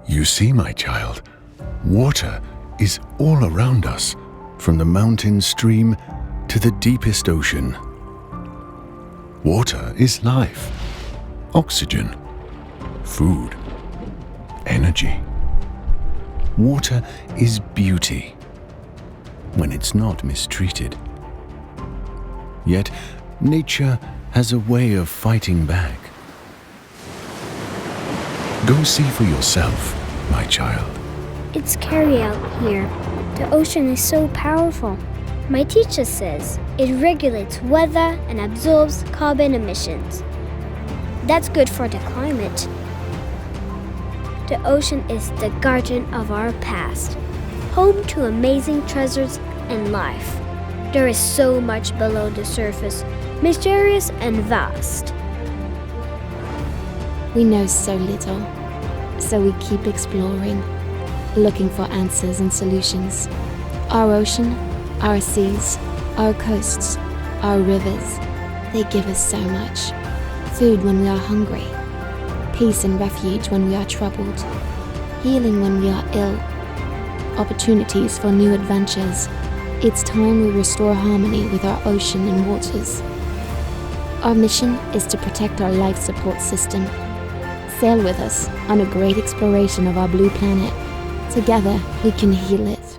You see, my child, water is all around us, from the mountain stream to the deepest ocean. Water is life, oxygen, food, energy. Water is beauty when it's not mistreated. Yet, nature has a way of fighting back. Go see for yourself, my child. It's scary out here. The ocean is so powerful. My teacher says it regulates weather and absorbs carbon emissions. That's good for the climate. The ocean is the guardian of our past, home to amazing treasures and life. There is so much below the surface, mysterious and vast. We know so little, so we keep exploring, looking for answers and solutions. Our ocean, our seas, our coasts, our rivers, they give us so much. Food when we are hungry, peace and refuge when we are troubled, healing when we are ill, opportunities for new adventures. It's time we restore harmony with our ocean and waters. Our mission is to protect our life support system. Sail with us on a great exploration of our blue planet. Together, we can heal it.